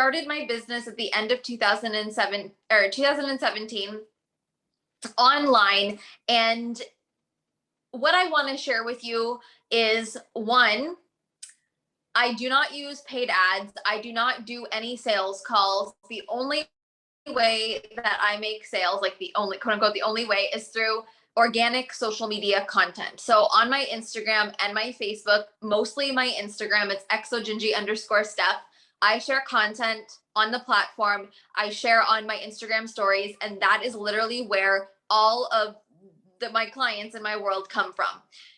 started my business at the end of 2017 online. And what I want to share with you is, one, I do not use paid ads. I do not do any sales calls. The only way that I make sales, like the only, quote unquote, the only way, is through organic social media content. So on my Instagram and my Facebook, mostly my Instagram, it's exogingy_Steph. I share content on the platform. I share on my Instagram stories, and that is literally where all of my clients in my world come from.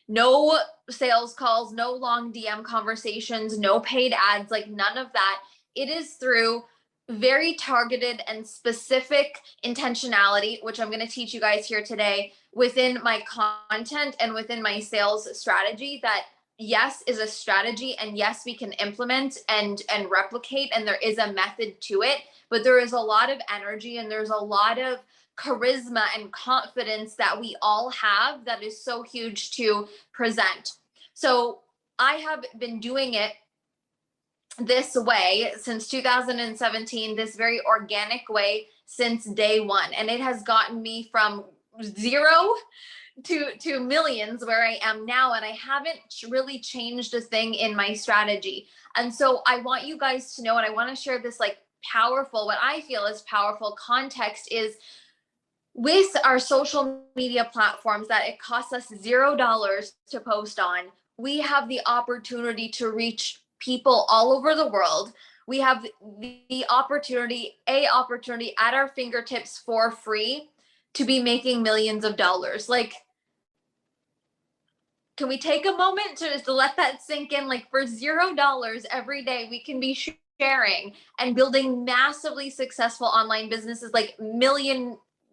No sales calls, no long DM conversations, no paid ads, like none of that. It is through very targeted and specific intentionality, which I'm going to teach you guys here today, within my content and within my sales strategy, that yes is a strategy, and yes we can implement and replicate, and there is a method to it, but there is a lot of energy and there's a lot of charisma and confidence that we all have that is so huge to present. So I have been doing it this way since 2017, this very organic way since day one. And it has gotten me from zero to millions where I am now. And I haven't really changed a thing in my strategy. And so I want you guys to know, and I want to share this like powerful, what I feel is powerful context is, with our social media platforms that it costs us $0 to post on, we have the opportunity to reach people all over the world. We have the opportunity at our fingertips for free to be making millions of dollars. Like, can we take a moment to let that sink in? Like, for $0 every day, we can be sharing and building massively successful online businesses, like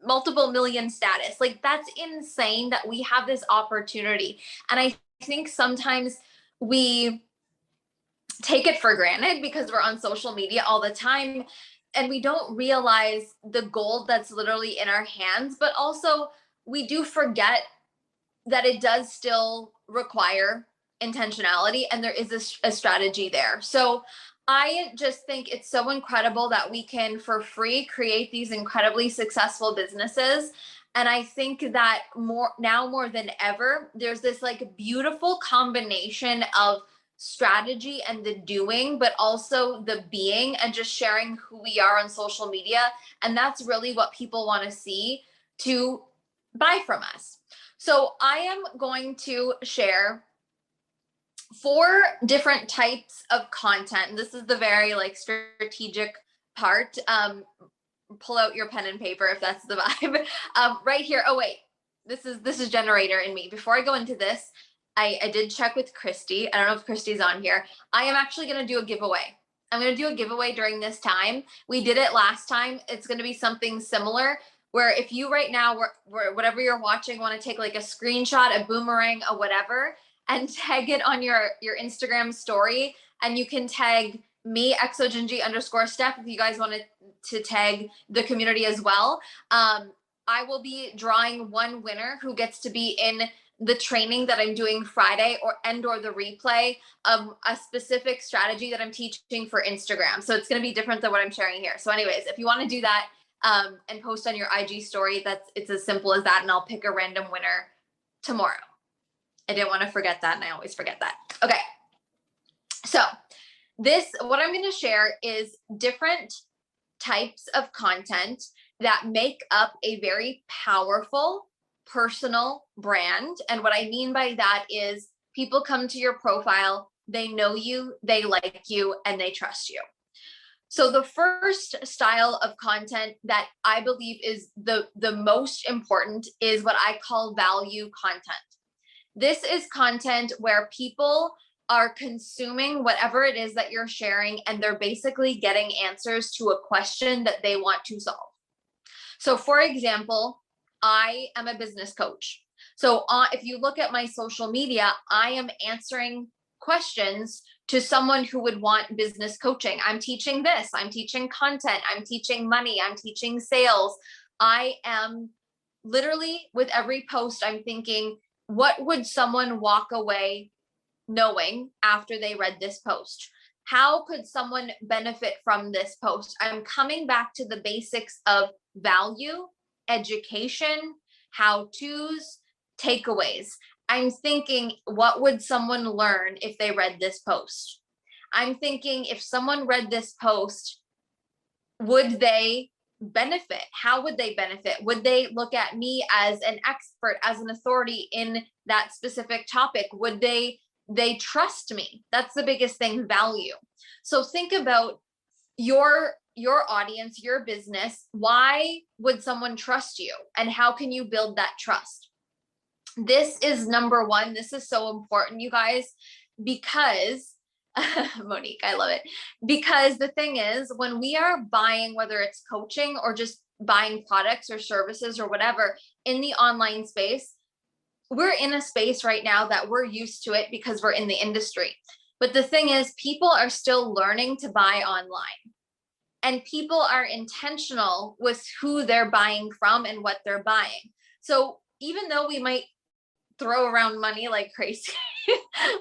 multiple million status. Like, that's insane that we have this opportunity. And I think sometimes we take it for granted because we're on social media all the time and we don't realize the gold that's literally in our hands. But also, we do forget that it does still require intentionality, and there is a strategy there. So I just think it's so incredible that we can, for free, create these incredibly successful businesses. And I think that more than ever, there's this like beautiful combination of strategy and the doing, but also the being and just sharing who we are on social media. And that's really what people want to see to buy from us. So I am going to share 4 different types of content. This is the very like strategic part. Pull out your pen and paper if that's the vibe. Right here. Oh wait, this is generator in me. Before I go into this, I did check with Christy. I don't know if Christy's on here. I am actually going to do a giveaway. I'm going to do a giveaway during this time. We did it last time. It's going to be something similar, where if you right now, whatever you're watching, want to take like a screenshot, a boomerang, or whatever, and tag it on your Instagram story. And you can tag me, exogingy_Steph, if you guys wanted to tag the community as well. I will be drawing one winner who gets to be in the training that I'm doing Friday or the replay of a specific strategy that I'm teaching for Instagram. So it's going to be different than what I'm sharing here. So anyways, if you want to do that and post on your IG story, it's as simple as that. And I'll pick a random winner tomorrow. I didn't want to forget that, and I always forget that. Okay. So what I'm going to share is different types of content that make up a very powerful personal brand. And what I mean by that is, people come to your profile, they know you, they like you, and they trust you. So the first style of content that I believe is the most important is what I call value content. This is content where people are consuming whatever it is that you're sharing, and they're basically getting answers to a question that they want to solve. So for example, I am a business coach. So if you look at my social media, I am answering questions to someone who would want business coaching. I'm teaching this, I'm teaching content, I'm teaching money, I'm teaching sales. I am literally, with every post, I'm thinking, what would someone walk away knowing after they read this post? How could someone benefit from this post? I'm coming back to the basics of value, education, how-tos, takeaways. I'm thinking, what would someone learn if they read this post? I'm thinking, if someone read this post, would they benefit? How would they benefit? Would they look at me as an expert, as an authority in that specific topic? Would they trust me? That's the biggest thing, value. So think about your audience, your business. Why would someone trust you? And how can you build that trust? This is number one. This is so important, you guys, because Monique, I love it. Because the thing is, when we are buying, whether it's coaching or just buying products or services or whatever in the online space, we're in a space right now that we're used to it because we're in the industry. But the thing is, people are still learning to buy online, and people are intentional with who they're buying from and what they're buying. So even though we might throw around money like crazy,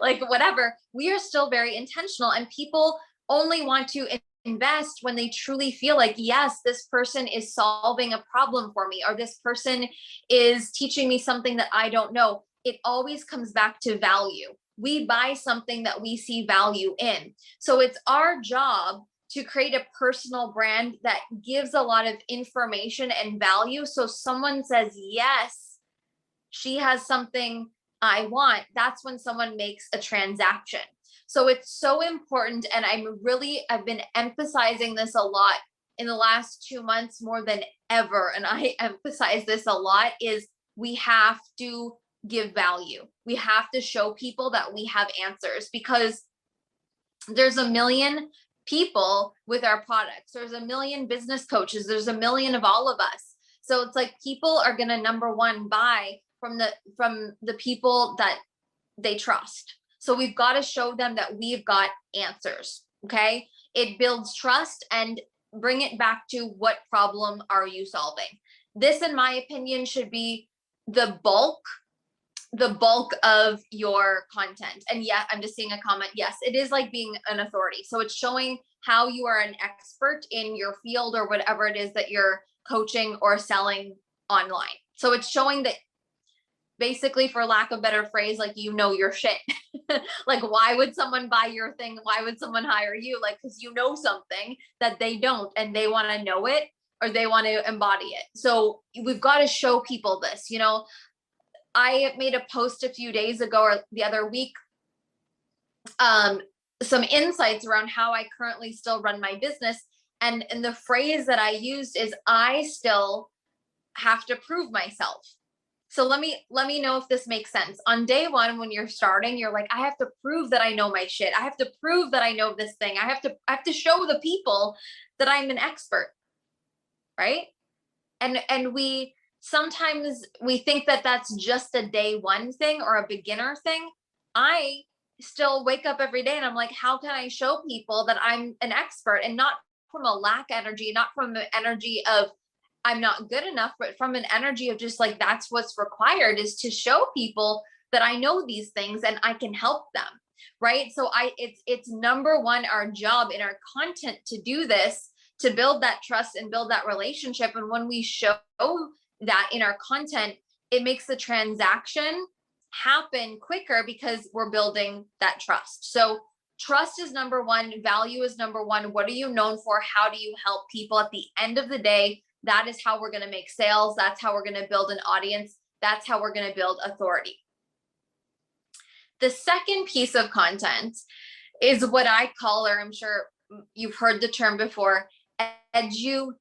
like whatever, we are still very intentional, and people only want to invest when they truly feel like, yes, this person is solving a problem for me, or this person is teaching me something that I don't know. It always comes back to value. We buy something that we see value in. So it's our job to create a personal brand that gives a lot of information and value. So someone says, yes, she has something I want. That's when someone makes a transaction. So it's so important. And I've been emphasizing this a lot in the last 2 months more than ever. And I emphasize this a lot, is we have to give value. We have to show people that we have answers, because there's a million people with our products. There's a million business coaches. There's a million of all of us. So it's like, people are going to, number one, buy from the people that they trust. So we've got to show them that we've got answers. Okay. It builds trust, and bring it back to, what problem are you solving? This, in my opinion, should be the bulk of your content. And yeah, I'm just seeing a comment. Yes, it is like being an authority. So it's showing how you are an expert in your field or whatever it is that you're coaching or selling online. So it's showing that, basically, for lack of a better phrase, like, you know your shit. Like, why would someone buy your thing? Why would someone hire you? Like, because you know something that they don't, and they want to know it, or they want to embody it. So we've got to show people this. I made a post a few days ago, or the other week, some insights around how I currently still run my business. And the phrase that I used is, I still have to prove myself. So let me know if this makes sense. On day one, when you're starting, you're like, I have to prove that I know my shit. I have to prove that I know this thing. I have to show the people that I'm an expert. Right. And we sometimes think that that's just a day one thing or a beginner thing. I still wake up every day and I'm like, how can I show people that I'm an expert, and not from a lack energy, not from the energy of I'm not good enough, but from an energy of just like, that's what's required, is to show people that I know these things and I can help them. Right. So it's number one, our job in our content to do this, to build that trust and build that relationship. And when we show that in our content, it makes the transaction happen quicker, because we're building that trust. So trust is number one. Value is number one. What are you known for? How do you help people? At the end of the day, that is how we're going to make sales. That's how we're going to build an audience. That's how we're going to build authority. The second piece of content is what I call, or I'm sure you've heard the term before, edutainment,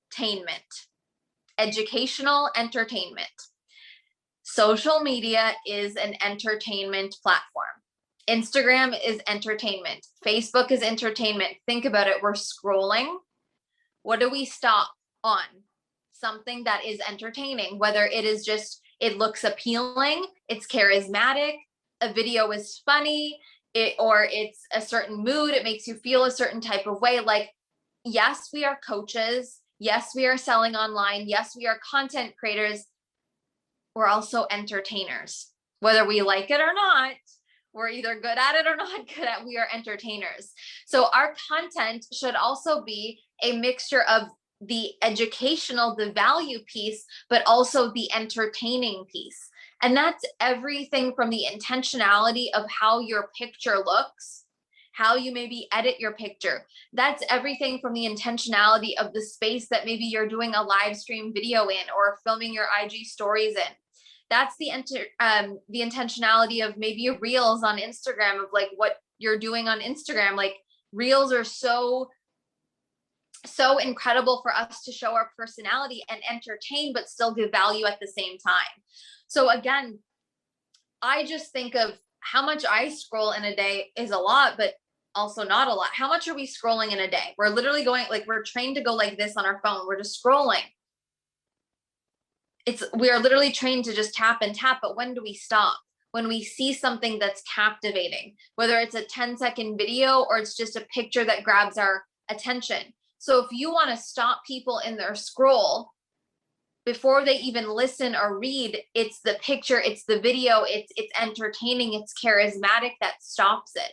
educational entertainment. Social media is an entertainment platform. Instagram is entertainment. Facebook is entertainment. Think about it. We're scrolling. What do we stop on? Something that is entertaining, whether it is just, it looks appealing, it's charismatic, a video is funny, or it's a certain mood, it makes you feel a certain type of way. Like, yes, we are coaches. Yes, we are selling online. Yes, we are content creators. We're also entertainers, whether we like it or not. We're either good at it or not good at. We are entertainers. So our content should also be a mixture of the educational, the value piece, but also the entertaining piece. And that's everything from the intentionality of how your picture looks, how you maybe edit your picture. That's everything from the intentionality of the space that maybe you're doing a live stream video in or filming your IG stories in. That's the intentionality of maybe reels on Instagram, of like what you're doing on Instagram. Like reels are so incredible for us to show our personality and entertain, but still give value at the same time. So again, I just think of how much I scroll in a day is a lot, but also not a lot. How much are we scrolling in a day? We're literally going, like, we're trained to go like this on our phone. We're just scrolling. We are literally trained to just tap and tap, but when do we stop? When we see something that's captivating, whether it's a 10-second video or it's just a picture that grabs our attention. So if you want to stop people in their scroll before they even listen or read, it's the picture, it's the video, it's entertaining, it's charismatic that stops it.